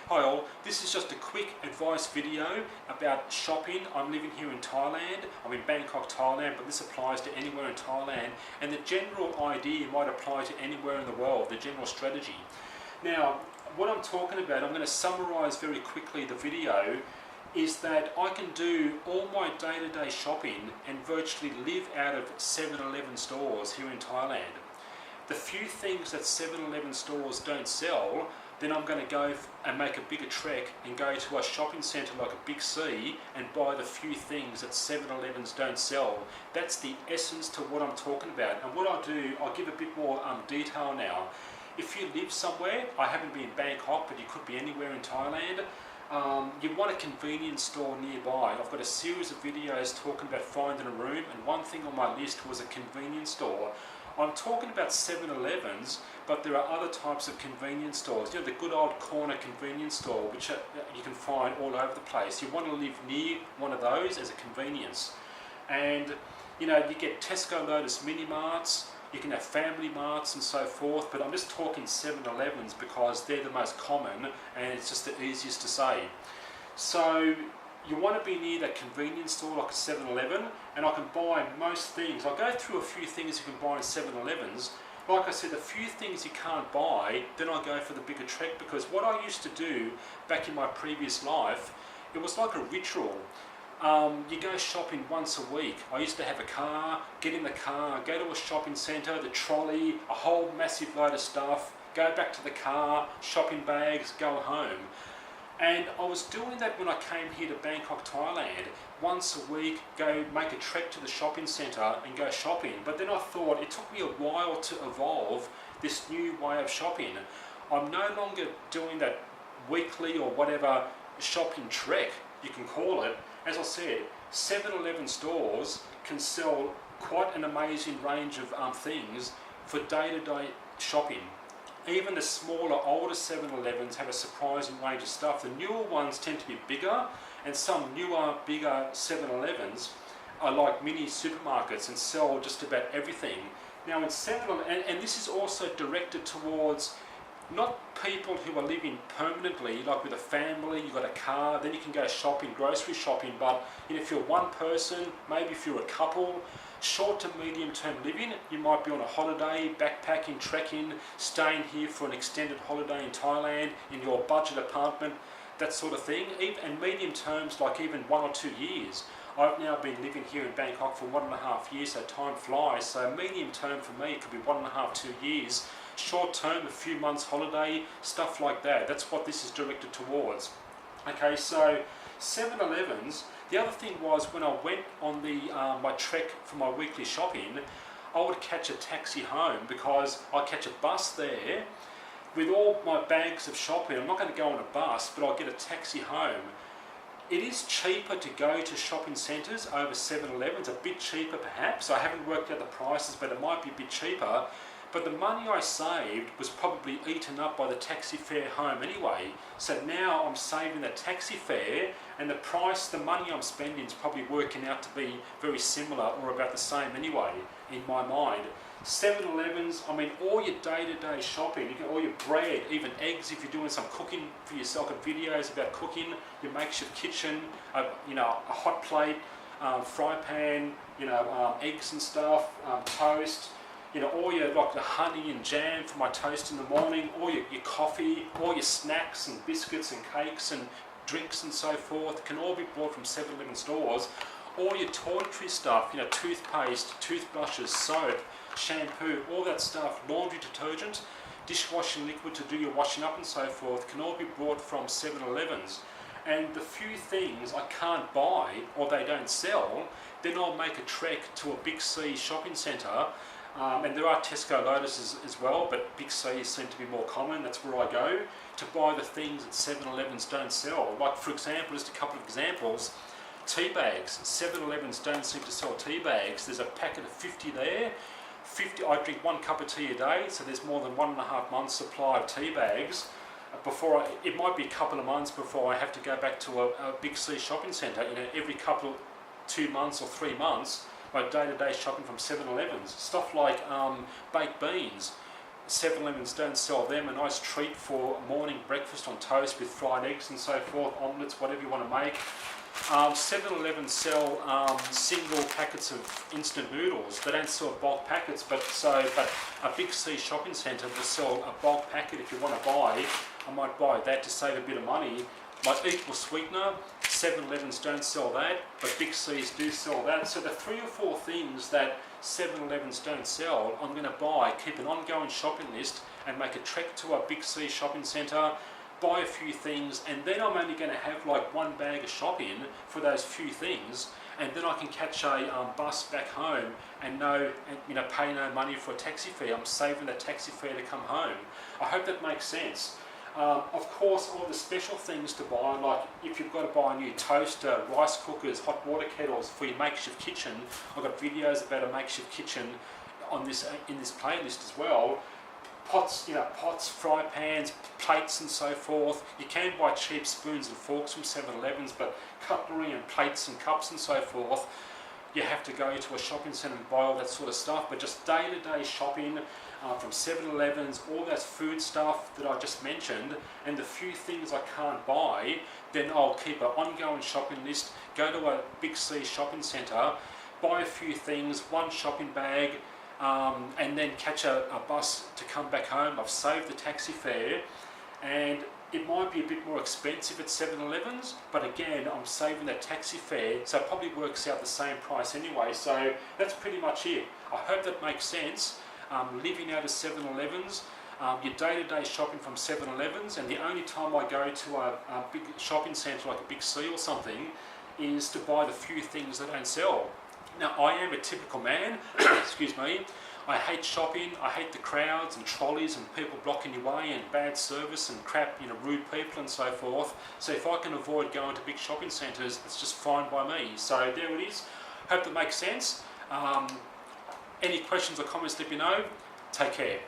Hi all, this is just a quick advice video about shopping. I'm living here in Thailand. I'm in Bangkok, Thailand, but this applies to anywhere in Thailand, and the general idea might apply to anywhere in the world, the general strategy. Now, what I'm talking about, I'm going to summarize very quickly the video, is that I can do all my day-to-day shopping and virtually live out of 7-Eleven stores here in Thailand. The few things that 7-Eleven stores don't sell, then I'm going to go and make a bigger trek and go to a shopping centre like a Big C and buy the few things that 7-Elevens don't sell. That's the essence to what I'm talking about. And what I'll do, I'll give a bit more detail now. If you live somewhere, I haven't been in Bangkok, but you could be anywhere in Thailand, you want a convenience store nearby. I've got a series of videos talking about finding a room, and one thing on my list was a convenience store. I'm talking about 7-Elevens, but there are other types of convenience stores. You know, the good old corner convenience store, which you can find all over the place. You want to live near one of those as a convenience. And, you know, you get Tesco Lotus mini marts, you can have family marts and so forth, but I'm just talking 7-Elevens because they're the most common and it's just the easiest to say. So, you want to be near that convenience store like a 7-Eleven, and I can buy most things. I'll go through a few things you can buy in 7-Elevens. Like I said, a few things you can't buy, then I go for the bigger trek, because what I used to do back in my previous life, it was like a ritual. You go shopping once a week. I used to have a car, get in the car, go to a shopping centre, the trolley, a whole massive load of stuff, go back to the car, shopping bags, go home. And I was doing that when I came here to Bangkok, Thailand. Once a week, go make a trek to the shopping centre and go shopping. But then I thought it took me a while to evolve this new way of shopping. I'm no longer doing that weekly or whatever shopping trek, you can call it. As I said, 7-Eleven stores can sell quite an amazing range of things for day-to-day shopping. Even the smaller, older 7-Elevens have a surprising range of stuff. The newer ones tend to be bigger, and some newer, bigger 7-Elevens are like mini supermarkets and sell just about everything. Now in 7-Eleven, and this is also directed towards not people who are living permanently, like with a family, you've got a car, then you can go shopping, grocery shopping, but you know, if you're one person, maybe if you're a couple, short to medium term living, you might be on a holiday, backpacking, trekking, staying here for an extended holiday in Thailand, in your budget apartment, that sort of thing. And medium terms, like even 1 or 2 years. I've now been living here in Bangkok for 1.5 years, so time flies. So medium term for me could be 1.5, 2 years. Short term, a few months holiday, stuff like that. That's what this is directed towards. Okay, so 7-Elevens. The other thing was, when I went on my trek for my weekly shopping, I would catch a taxi home, because I catch a bus there with all my bags of shopping. I'm not going to go on a bus, but I'll get a taxi home. It is cheaper to go to shopping centres over 7-Elevens, a bit cheaper perhaps. I haven't worked out the prices, but it might be a bit cheaper. But the money I saved was probably eaten up by the taxi fare home anyway. So now I'm saving the taxi fare, and the price, the money I'm spending is probably working out to be very similar or about the same anyway, in my mind. 7-Elevens, I mean, all your day-to-day shopping, all your bread, even eggs if you're doing some cooking for yourself, got videos about cooking, your makeshift kitchen, you know, a hot plate, fry pan, you know, eggs and stuff, toast. You know, all your, like the honey and jam for my toast in the morning, all your coffee, all your snacks and biscuits and cakes and drinks and so forth can all be bought from 7-Eleven stores. All your toiletry stuff, you know, toothpaste, toothbrushes, soap, shampoo, all that stuff, laundry detergent, dishwashing liquid to do your washing up and so forth, can all be bought from 7-Elevens. And the few things I can't buy or they don't sell, then I'll make a trek to a Big C shopping centre. And there are Tesco Lotuses as well, but Big C seem to be more common. That's where I go to buy the things that 7-Elevens don't sell. Like, for example, just a couple of examples, tea bags. 7-Elevens don't seem to sell tea bags. There's a packet of 50 there. 50. I drink 1 cup of tea a day, so there's more than 1.5 months supply of tea bags. It might be a couple of months before I have to go back to a Big C shopping centre. You know, every couple, 2 months or 3 months, my day-to-day shopping from 7-Elevens. Stuff like baked beans. 7-Elevens don't sell them. A nice treat for morning breakfast on toast with fried eggs and so forth, omelettes, whatever you want to make. 7-Eleven sell single packets of instant noodles. They don't sell bulk packets, but a Big C shopping centre will sell a bulk packet. If you want to buy, I might buy that to save a bit of money. Like equal sweetener, 7-Elevens don't sell that, but Big C's do sell that. So the 3 or 4 things that 7-Elevens don't sell, I'm going to buy, keep an ongoing shopping list, and make a trek to a Big C shopping centre, buy a few things, and then I'm only going to have like 1 bag of shopping for those few things, and then I can catch a bus back home and pay no money for a taxi fare. I'm saving the taxi fare to come home. I hope that makes sense. Of course, all the special things to buy, like if you've got to buy a new toaster, rice cookers, hot water kettles for your makeshift kitchen. I've got videos about a makeshift kitchen on this in this playlist as well. Pots, fry pans, plates and so forth. You can buy cheap spoons and forks from 7-Elevens, but cutlery and plates and cups and so forth, you have to go to a shopping centre and buy all that sort of stuff. But just day-to-day shopping from 7-Elevens, all that food stuff that I just mentioned, and the few things I can't buy, then I'll keep an ongoing shopping list, go to a Big C shopping centre, buy a few things, 1 shopping bag, and then catch a bus to come back home. I've saved the taxi fare, and it might be a bit more expensive at 7-Elevens, but again, I'm saving that taxi fare, so it probably works out the same price anyway. So that's pretty much it. I hope that makes sense. Living out of 7-Elevens, your day-to-day shopping from 7-Elevens, and the only time I go to a big shopping centre like a Big C or something is to buy the few things that don't sell. Now, I am a typical man, excuse me. I hate shopping, I hate the crowds and trolleys and people blocking your way and bad service and crap, rude people and so forth. So if I can avoid going to big shopping centres, it's just fine by me. So there it is. Hope that makes sense. Any questions or comments, let me know. Take care.